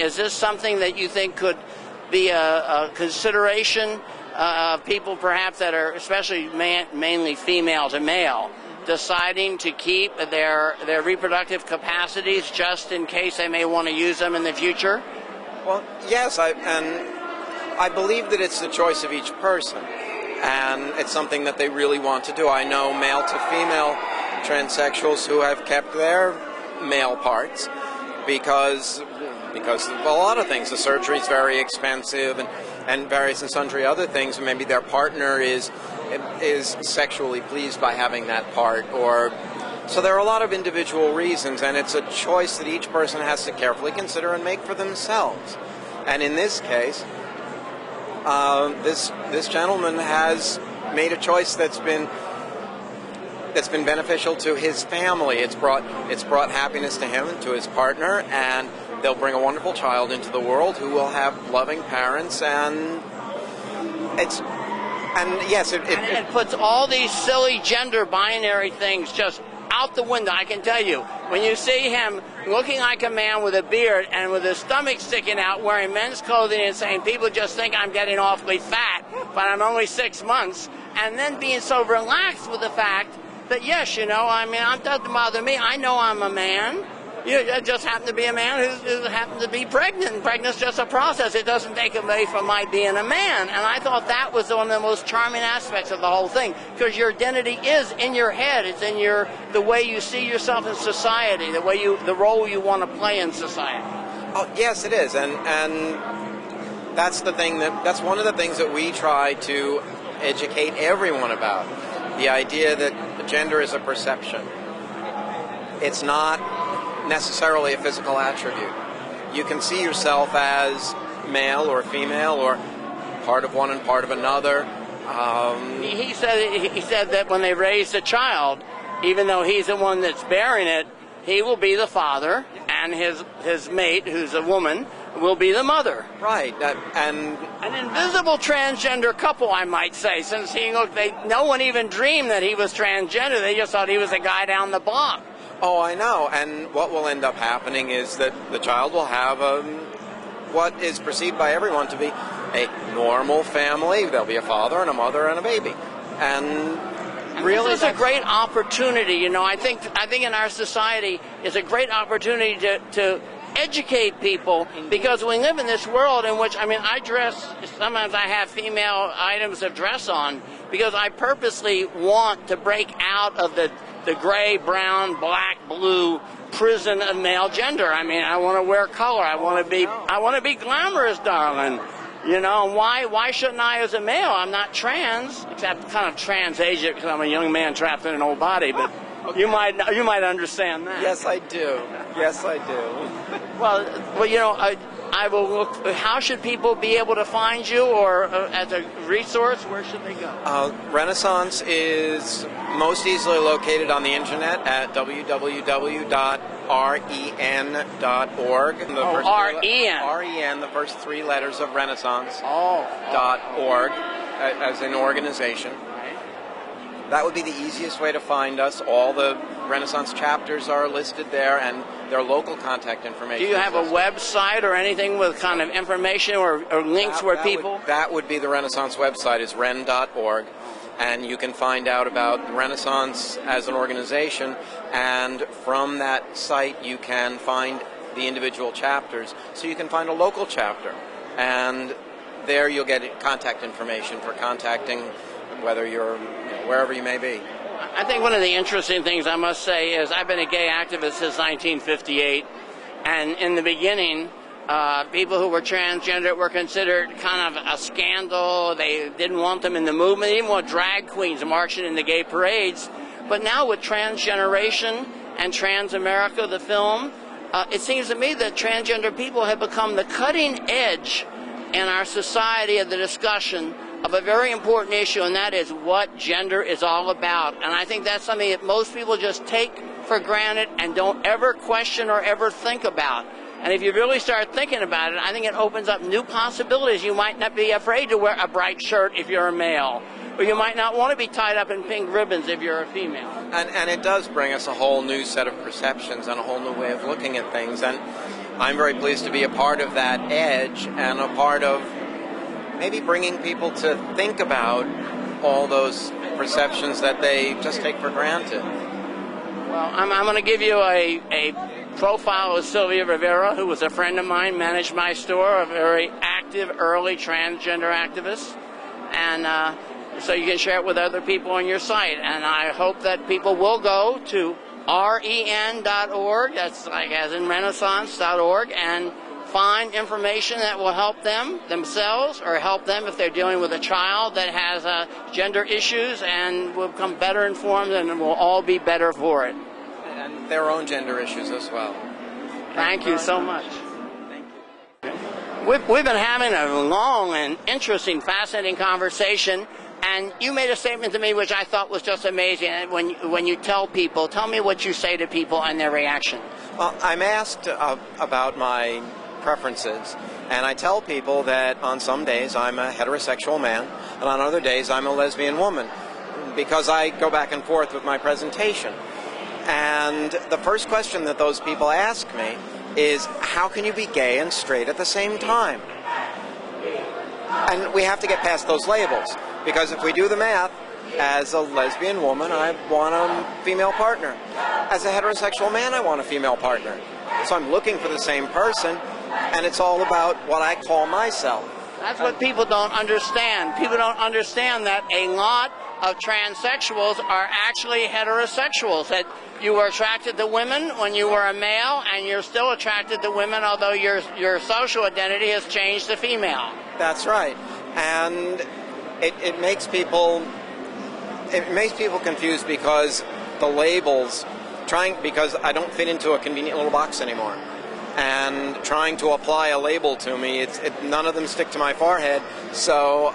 is this something that you think could be a consideration of people perhaps that are especially mainly female to male, deciding to keep their reproductive capacities just in case they may want to use them in the future? Well, yes, and I believe that it's the choice of each person, and it's something that they really want to do. I know male to female transsexuals who have kept their male parts because of a lot of things. The surgery is very expensive, and various and sundry other things. Maybe their partner is sexually pleased by having that part, or so there are a lot of individual reasons, and it's a choice that each person has to carefully consider and make for themselves. And in this case, this gentleman has made a choice that's been beneficial to his family. It's brought happiness to him and to his partner, and they'll bring a wonderful child into the world who will have loving parents, and yes, it puts all these silly gender binary things just out the window. I can tell you, when you see him looking like a man with a beard and with his stomach sticking out, wearing men's clothing and saying, people just think I'm getting awfully fat, but I'm only 6 months, and then being so relaxed with the fact that, yes, it doesn't bother me. I know I'm a man. I just happen to be a man who happens to be pregnant. Pregnancy is just a process. It doesn't take away from my being a man. And I thought that was one of the most charming aspects of the whole thing, because your identity is in your head. It's in the way you see yourself in society, the role you want to play in society. Oh, yes, it is, and that's that's one of the things that we try to educate everyone about. The idea that gender is a perception. It's not necessarily a physical attribute. You can see yourself as male or female or part of one and part of another. He said that when they raise a child, even though he's the one that's bearing it, he will be the father, and his mate, who's a woman, will be the mother. Right, and an invisible transgender couple, I might say, since no one even dreamed that he was transgender. They just thought he was a guy down the block. Oh, I know. And what will end up happening is that the child will have what is perceived by everyone to be a normal family. There'll be a father and a mother and a baby. And really, this is a great opportunity. I think in our society it's a great opportunity to educate people, because we live in this world in which, I dress, sometimes I have female items of dress on because I purposely want to break out of the gray, brown, black, blue prison of male gender. I want to wear color. I want to be glamorous, darling. Why shouldn't I as a male? I'm not trans, except kind of trans agent because I'm a young man trapped in an old body, but okay. You might understand that. Yes, I do. Yes, I do. Well, I will look. How should people be able to find you, or as a resource, where should they go? Renaissance is most easily located on the internet at www.ren.org. REN, the first 3 letters of Renaissance. .org as an organization. That would be the easiest way to find us. All the Renaissance chapters are listed there, and their local contact information. Do you have a website or anything with kind of information or links where people... That would be the Renaissance website, is ren.org, and you can find out about Renaissance as an organization, and from that site you can find the individual chapters. So you can find a local chapter, and there you'll get contact information for contacting whether you're wherever you may be. I think one of the interesting things I must say is I've been a gay activist since 1958, and in the beginning, people who were transgender were considered kind of a scandal. They didn't want them in the movement. They didn't want drag queens marching in the gay parades. But now with Transgeneration and Trans America, the film, it seems to me that transgender people have become the cutting edge in our society of the discussion of a very important issue, and that is what gender is all about. And I think that's something that most people just take for granted and don't ever question or ever think about. And if you really start thinking about it, I think it opens up new possibilities. You might not be afraid to wear a bright shirt if you're a male, or you might not want to be tied up in pink ribbons if you're a female. And it does bring us a whole new set of perceptions and a whole new way of looking at things. And I'm very pleased to be a part of that edge and a part of maybe bringing people to think about all those perceptions that they just take for granted. Well, I'm going to give you a profile of Sylvia Rivera, who was a friend of mine, managed my store, a very active early transgender activist. And so you can share it with other people on your site. And I hope that people will go to ren.org, that's like as in renaissance.org, and find information that will help them themselves or help them if they're dealing with a child that has gender issues, and will become better informed, and we'll all be better for it. And their own gender issues as well. Thank you so much. Thank you. We've been having a long and interesting, fascinating conversation, and you made a statement to me which I thought was just amazing. And when you tell people, tell me what you say to people and their reaction. Well, I'm asked about my preferences, and I tell people that on some days I'm a heterosexual man, and on other days I'm a lesbian woman, because I go back and forth with my presentation. And the first question that those people ask me is, how can you be gay and straight at the same time? And we have to get past those labels, because if we do the math, as a lesbian woman, I want a female partner. As a heterosexual man, I want a female partner. So I'm looking for the same person, and it's all about what I call myself. That's what people don't understand. People don't understand that a lot of transsexuals are actually heterosexuals, that you were attracted to women when you were a male, and you're still attracted to women, although your social identity has changed to female. That's right. And it makes people confused, because the labels, because I don't fit into a convenient little box anymore. And trying to apply a label to me, none of them stick to my forehead, so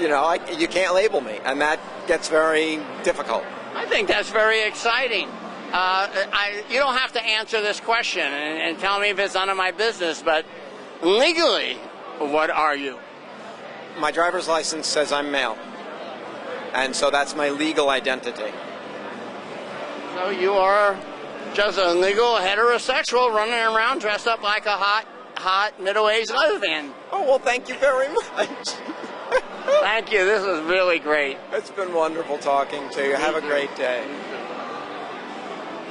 you can't label me, and that gets very difficult. I think that's very exciting. You don't have to answer this question and tell me if it's none of my business, but legally, what are you? My driver's license says I'm male, and so that's my legal identity. So you are just a legal heterosexual running around dressed up like a hot middle-aged lesbian. Oh, well, thank you very much. Thank you. This was really great. It's been wonderful talking to you. Have a great day.